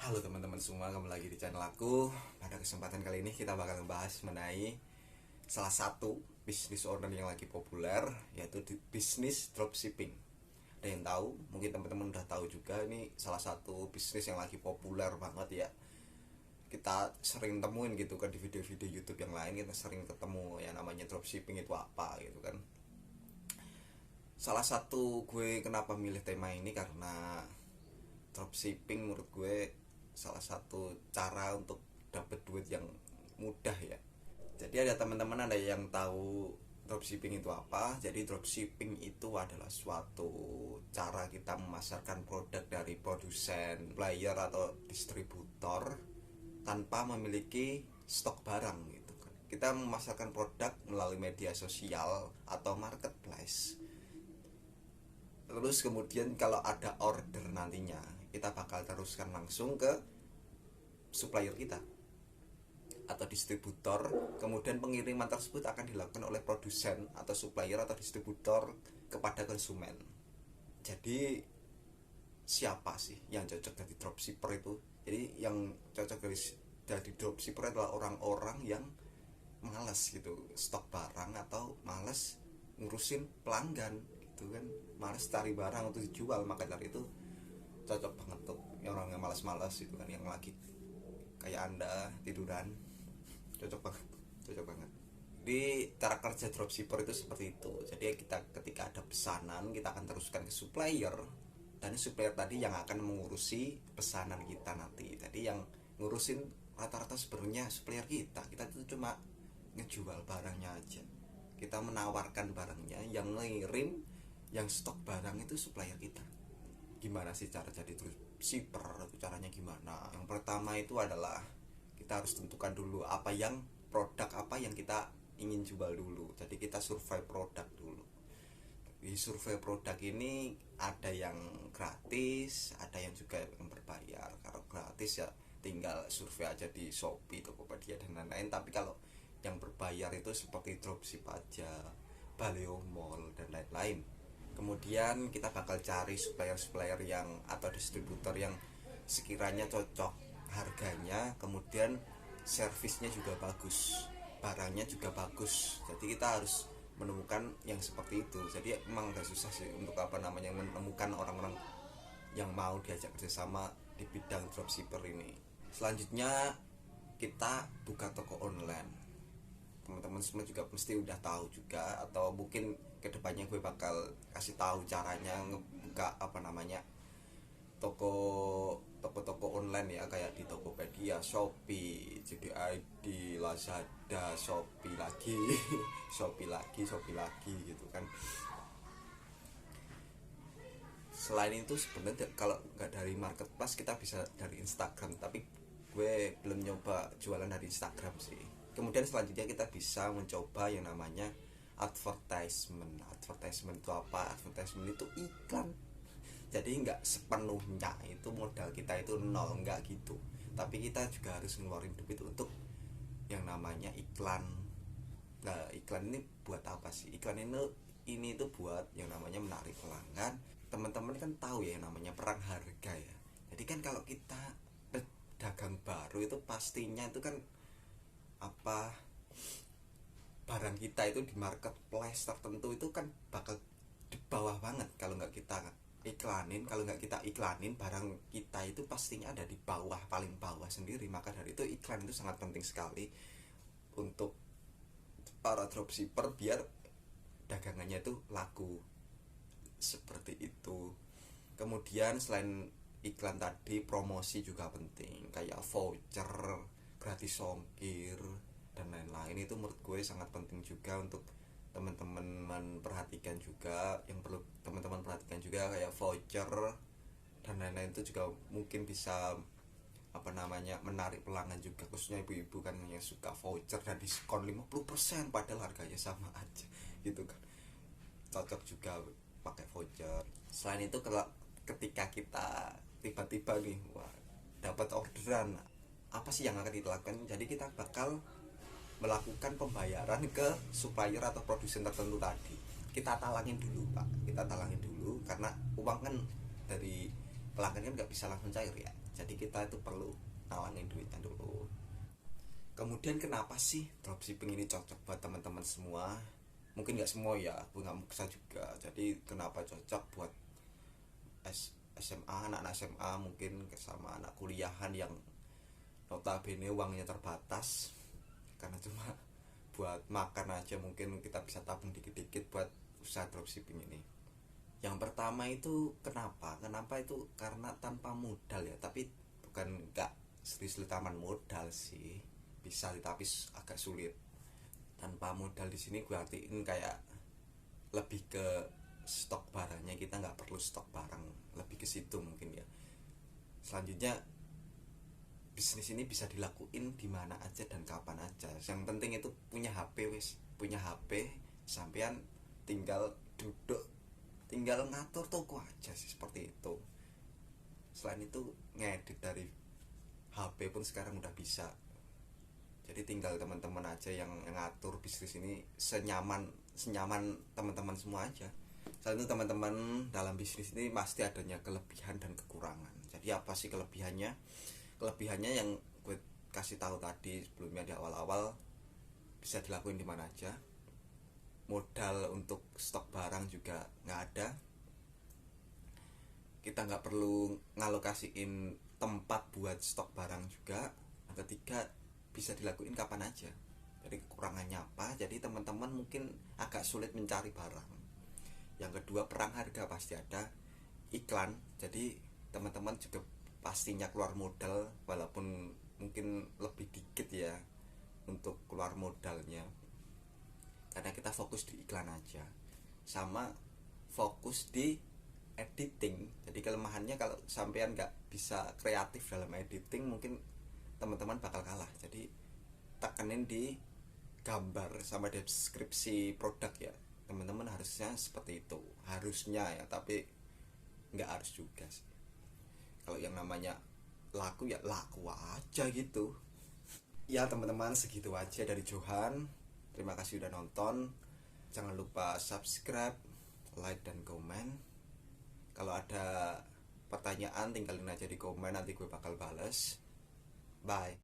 Halo teman-teman semua, kembali lagi di channel aku. Pada kesempatan kali ini kita bakal membahas mengenai salah satu bisnis online yang lagi populer, yaitu bisnis dropshipping. Ada yang tahu? Mungkin teman-teman udah tahu juga, ini salah satu bisnis yang lagi populer banget ya. Kita sering temuin gitu kan di video-video YouTube yang lain, kita sering ketemu yang namanya dropshipping itu apa gitu kan. Salah satu gue kenapa milih tema ini karena dropshipping menurut gue salah satu cara untuk dapat duit yang mudah ya. Jadi ada teman-teman ada yang tahu dropshipping itu apa. Jadi dropshipping itu adalah suatu cara kita memasarkan produk dari produsen, player atau distributor tanpa memiliki stok barang gitu kan. Kita memasarkan produk melalui media sosial atau marketplace. Terus kemudian kalau ada order nantinya, kita bakal teruskan langsung ke supplier kita atau distributor. Kemudian pengiriman tersebut akan dilakukan oleh produsen atau supplier atau distributor kepada konsumen. Jadi siapa sih yang cocok jadi dropshipper itu? Jadi yang cocok jadi dropshipper adalah orang-orang yang malas gitu stok barang atau malas ngurusin pelanggan gitu kan, malas cari barang untuk dijual. Maka dari itu cocok banget tuh orang yang malas-malas itu kan, yang lagi kayak anda tiduran. Cocok banget, cocok banget. Di cara kerja dropshipper itu seperti itu. Jadi kita ketika ada pesanan, kita akan teruskan ke supplier, dan supplier tadi yang akan mengurusi pesanan kita nanti. Jadi yang ngurusin rata-rata sebenarnya supplier kita itu cuma ngejual barangnya aja. Kita menawarkan barangnya, yang ngirim, yang stok barang itu supplier kita. Gimana sih cara jadi dropshipper? Itu caranya gimana? Yang pertama itu adalah kita harus tentukan dulu produk apa yang kita ingin jual dulu. Jadi kita survei produk dulu. Di survei produk ini ada yang gratis, ada yang juga yang berbayar. Kalau gratis ya tinggal survei aja di Shopee, Tokopedia dan lain-lain. Tapi kalau yang berbayar itu seperti dropship aja, Baleo Mall dan lain-lain. Kemudian kita bakal cari supplier-supplier yang atau distributor yang sekiranya cocok harganya, kemudian servisnya juga bagus, barangnya juga bagus. Jadi kita harus menemukan yang seperti itu. Jadi emang gak susah sih untuk menemukan orang-orang yang mau diajak kerjasama di bidang dropshipper ini. Selanjutnya kita buka toko online. Teman-teman semua juga mesti udah tahu juga, atau mungkin kedepannya gue bakal kasih tahu caranya ngebuka toko-toko online ya, kayak di Tokopedia, Shopee, JDID, Lazada, Shopee lagi, Shopee lagi gitu kan. Selain itu sebenarnya kalau nggak dari marketplace kita bisa dari Instagram, tapi gue belum nyoba jualan dari Instagram sih. Kemudian selanjutnya kita bisa mencoba yang namanya advertisement. Advertisement itu apa? Advertisement itu iklan. Jadi nggak sepenuhnya itu modal kita itu nol, nggak gitu. Tapi kita juga harus ngeluarin duit untuk yang namanya iklan. Nah, iklan ini buat apa sih? Iklan ini tuh buat yang namanya menarik pelanggan. Teman-teman kan tahu ya yang namanya perang harga ya. Jadi kan kalau kita pedagang baru itu pastinya itu kan apa, barang kita itu di marketplace tertentu itu kan bakal di bawah banget kalau nggak kita iklanin. Kalau nggak kita iklanin, barang kita itu pastinya ada di bawah, paling bawah sendiri. Maka dari itu iklan itu sangat penting sekali untuk para dropshipper biar dagangannya itu laku, seperti itu. Kemudian selain iklan tadi, promosi juga penting, kayak voucher, gratis ongkir dan lain-lain. Itu menurut gue sangat penting juga untuk teman-teman perhatikan juga. Yang perlu teman-teman perhatikan juga kayak voucher dan lain-lain, itu juga mungkin bisa menarik pelanggan juga, khususnya ibu-ibu kan yang suka voucher dan diskon 50% padahal harganya sama aja gitu kan. Cocok juga pakai voucher. Selain itu kalau ketika kita tiba-tiba nih dapat orderan, apa sih yang akan kita lakukan? Jadi kita bakal melakukan pembayaran ke supplier atau produsen tertentu tadi. Kita talangin dulu pak, kita talangin dulu, karena uang kan dari pelanggan kan nggak bisa langsung cair ya, jadi kita itu perlu nawangin duitnya dulu. Kemudian kenapa sih dropshipping ini cocok buat teman-teman semua? Mungkin nggak semua ya, aku nggak maksa juga. Jadi kenapa cocok buat SMA, anak-anak SMA mungkin sama anak kuliahan yang notabene uangnya terbatas, karena cuma buat makan aja mungkin kita bisa tabung dikit-dikit buat usaha dropshipping ini. Yang pertama itu kenapa itu karena tanpa modal ya, tapi bukan nggak serius taman modal sih, bisa tapi agak sulit. Tanpa modal di sini gue artiin kayak lebih ke stok barangnya, kita nggak perlu stok barang, lebih ke situ mungkin ya. Selanjutnya bisnis ini bisa dilakuin di mana aja dan kapan aja. Yang penting itu punya HP, punya HP, sampean tinggal duduk, tinggal ngatur toko aja sih, seperti itu. Selain itu ngedit dari HP pun sekarang udah bisa. Jadi tinggal teman-teman aja yang ngatur bisnis ini senyaman teman-teman semua aja. Selain itu teman-teman, dalam bisnis ini pasti adanya kelebihan dan kekurangan. Jadi apa sih kelebihannya? Kelebihannya yang gue kasih tahu tadi sebelumnya di awal-awal, bisa dilakuin di mana aja. Modal untuk stok barang juga nggak ada, kita nggak perlu ngalokasiin tempat buat stok barang juga. Yang ketiga, bisa dilakuin kapan aja. Jadi kekurangannya apa? Jadi teman-teman mungkin agak sulit mencari barang. Yang kedua, perang harga pasti ada. Iklan, jadi teman-teman juga pastinya keluar modal, walaupun mungkin lebih dikit ya untuk keluar modalnya, karena kita fokus di iklan aja, sama fokus di editing. Jadi kelemahannya kalau sampean nggak bisa kreatif dalam editing, mungkin teman-teman bakal kalah. Jadi tekenin di gambar sama deskripsi produk ya, teman-teman harusnya seperti itu, harusnya ya, tapi nggak harus juga sih. Kalau yang namanya laku ya laku aja gitu ya. Teman-teman, segitu aja dari Johan. Terima kasih udah nonton. Jangan lupa subscribe, like, dan komen. Kalau ada pertanyaan tinggalin aja di komen, nanti gue bakal bales. Bye.